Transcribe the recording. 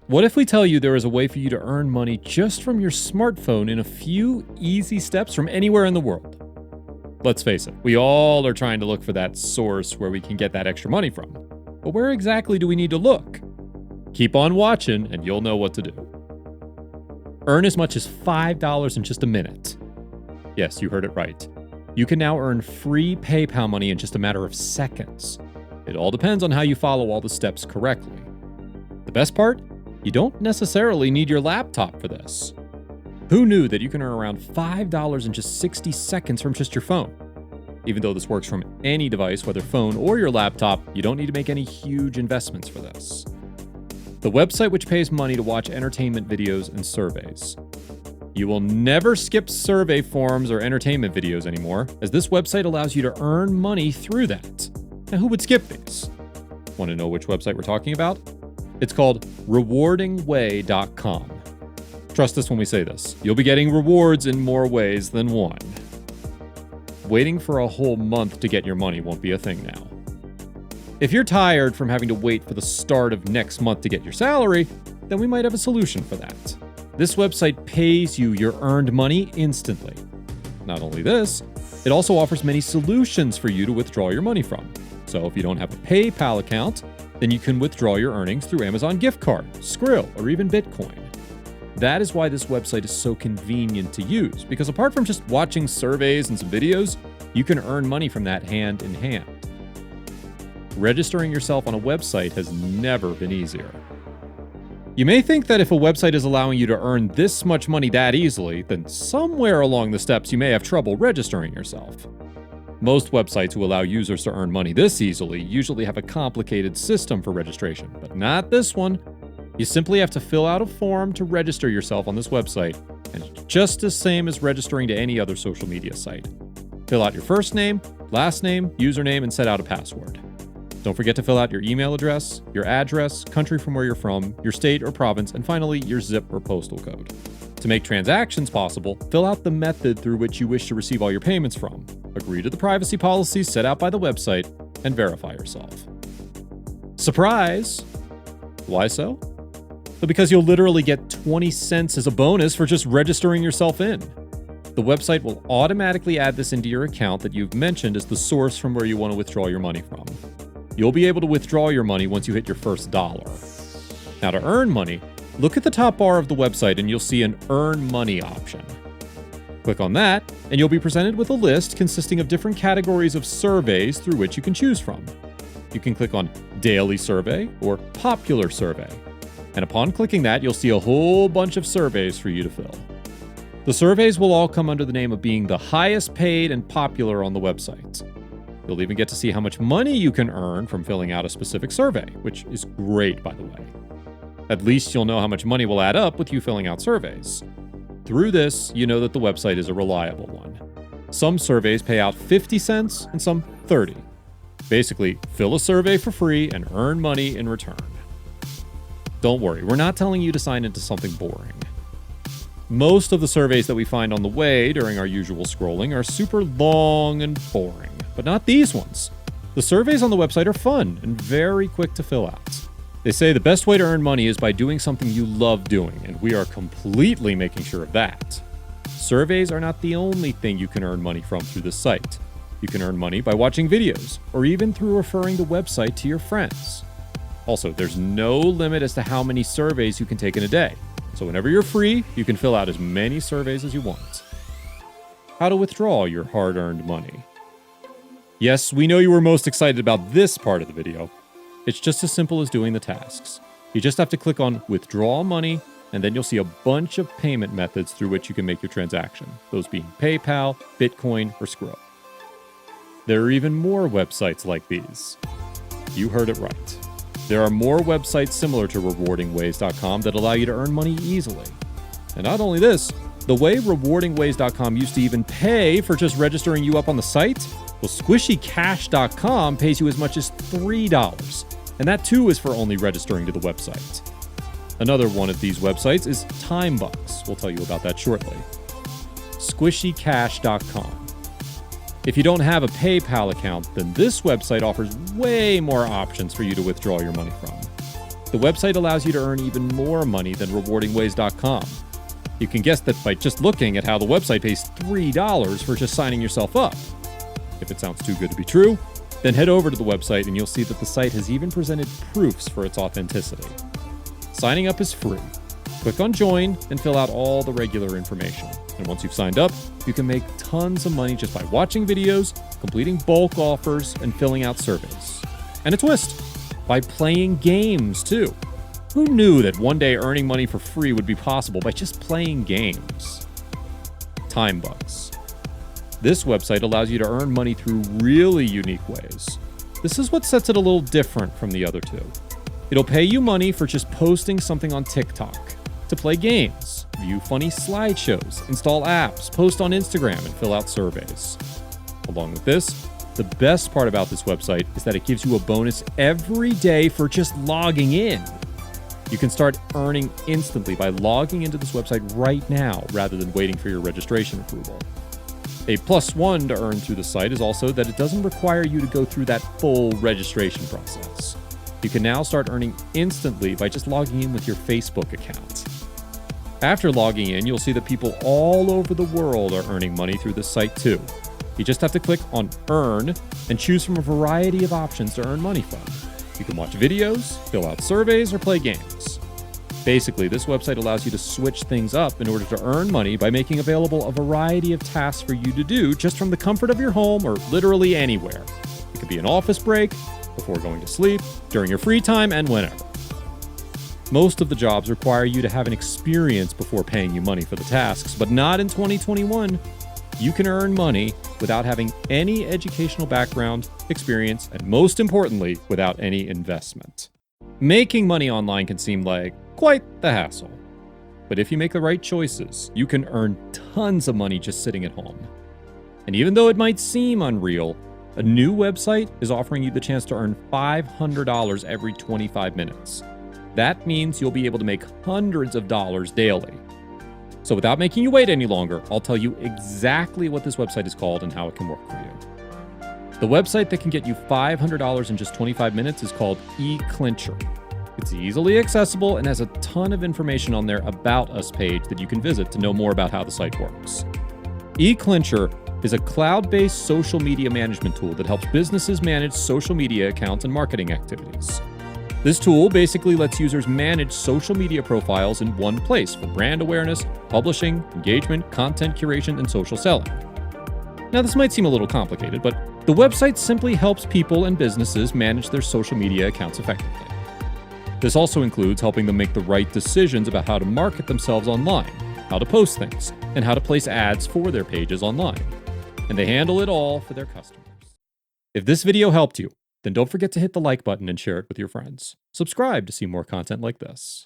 What if we tell you there is a way for you to earn money just from your smartphone in a few easy steps from anywhere in the world? Let's face it, we all are trying to look for that source where we can get that extra money from. But where exactly do we need to look? Keep on watching and you'll know what to do. Earn as much as $5 in just a minute. Yes, you heard it right. You can now earn free PayPal money in just a matter of seconds. It all depends on how you follow all the steps correctly. The best part? You don't necessarily need your laptop for this. Who knew that you can earn around $5 in just 60 seconds from just your phone? Even though this works from any device, whether phone or your laptop, you don't need to make any huge investments for this. The website which pays money to watch entertainment videos and surveys. You will never skip survey forms or entertainment videos anymore, as this website allows you to earn money through that. Now, who would skip these? Want to know which website we're talking about? It's called rewardingway.com. Trust us when we say this. You'll be getting rewards in more ways than one. Waiting for a whole month to get your money won't be a thing now. If you're tired from having to wait for the start of next month to get your salary, then we might have a solution for that. This website pays you your earned money instantly. Not only this, it also offers many solutions for you to withdraw your money from. So if you don't have a PayPal account, then you can withdraw your earnings through Amazon gift card, Skrill, or even Bitcoin. That is why this website is so convenient to use, because apart from just watching surveys and some videos, you can earn money from that hand in hand. Registering yourself on a website has never been easier. You may think that if a website is allowing you to earn this much money that easily, then somewhere along the steps you may have trouble registering yourself. Most websites who allow users to earn money this easily usually have a complicated system for registration, but not this one. You simply have to fill out a form to register yourself on this website, and it's just the same as registering to any other social media site. Fill out your first name, last name, username, and set out a password. Don't forget to fill out your email address, your address, country from where you're from, your state or province, and finally, your zip or postal code. To make transactions possible, fill out the method through which you wish to receive all your payments from, agree to the privacy policies set out by the website, and verify yourself. Surprise! Why so? Well, because you'll literally get 20 cents as a bonus for just registering yourself in. The website will automatically add this into your account that you've mentioned as the source from where you want to withdraw your money from. You'll be able to withdraw your money once you hit your first dollar. Now, to earn money, look at the top bar of the website and you'll see an Earn Money option. Click on that, and you'll be presented with a list consisting of different categories of surveys through which you can choose from. You can click on Daily Survey or Popular Survey. And upon clicking that, you'll see a whole bunch of surveys for you to fill. The surveys will all come under the name of being the highest paid and popular on the website. You'll even get to see how much money you can earn from filling out a specific survey, which is great, by the way. At least you'll know how much money will add up with you filling out surveys. Through this, you know that the website is a reliable one. Some surveys pay out 50 cents and some 30. Basically, fill a survey for free and earn money in return. Don't worry, we're not telling you to sign into something boring. Most of the surveys that we find on the way during our usual scrolling are super long and boring, but not these ones. The surveys on the website are fun and very quick to fill out. They say the best way to earn money is by doing something you love doing, and we are completely making sure of that. Surveys are not the only thing you can earn money from through this site. You can earn money by watching videos, or even through referring the website to your friends. Also, there's no limit as to how many surveys you can take in a day. So whenever you're free, you can fill out as many surveys as you want. How to withdraw your hard-earned money. Yes, we know you were most excited about this part of the video. It's just as simple as doing the tasks. You just have to click on Withdraw Money, and then you'll see a bunch of payment methods through which you can make your transaction, those being PayPal, Bitcoin, or Skrill. There are even more websites like these. You heard it right. There are more websites similar to rewardingways.com that allow you to earn money easily. And not only this, the way rewardingways.com used to even pay for just registering you up on the site, well, squishycash.com pays you as much as $3. And that too is for only registering to the website. Another one of these websites is TimeBucks. We'll tell you about that shortly. Squishycash.com. If you don't have a PayPal account, then this website offers way more options for you to withdraw your money from. The website allows you to earn even more money than rewardingways.com. You can guess that by just looking at how the website pays $3 for just signing yourself up. If it sounds too good to be true, then head over to the website and you'll see that the site has even presented proofs for its authenticity. Signing up is free. Click on join and fill out all the regular information. And once you've signed up, you can make tons of money just by watching videos, completing bulk offers, and filling out surveys. And a twist, by playing games too. Who knew that one day earning money for free would be possible by just playing games? Time bucks. This website allows you to earn money through really unique ways. This is what sets it a little different from the other two. It'll pay you money for just posting something on TikTok, to play games, view funny slideshows, install apps, post on Instagram, and fill out surveys. Along with this, the best part about this website is that it gives you a bonus every day for just logging in. You can start earning instantly by logging into this website right now rather than waiting for your registration approval. A +1 to earn through the site is also that it doesn't require you to go through that full registration process. You can now start earning instantly by just logging in with your Facebook account. After logging in, you'll see that people all over the world are earning money through this site too. You just have to click on Earn and choose from a variety of options to earn money from. You can watch videos, fill out surveys, or play games. Basically, this website allows you to switch things up in order to earn money by making available a variety of tasks for you to do just from the comfort of your home or literally anywhere. It could be an office break, before going to sleep, during your free time, and whenever. Most of the jobs require you to have an experience before paying you money for the tasks, but not in 2021. You can earn money without having any educational background, experience, and most importantly, without any investment. Making money online can seem like quite the hassle. But if you make the right choices, you can earn tons of money just sitting at home. And even though it might seem unreal, a new website is offering you the chance to earn $500 every 25 minutes. That means you'll be able to make hundreds of dollars daily. So without making you wait any longer, I'll tell you exactly what this website is called and how it can work for you. The website that can get you $500 in just 25 minutes is called EClincher. It's easily accessible and has a ton of information on their About Us page that you can visit to know more about how the site works. EClincher is a cloud-based social media management tool that helps businesses manage social media accounts and marketing activities. This tool basically lets users manage social media profiles in one place for brand awareness, publishing, engagement, content curation, and social selling. Now, this might seem a little complicated, but the website simply helps people and businesses manage their social media accounts effectively. This also includes helping them make the right decisions about how to market themselves online, how to post things, and how to place ads for their pages online. And they handle it all for their customers. If this video helped you, then don't forget to hit the like button and share it with your friends. Subscribe to see more content like this.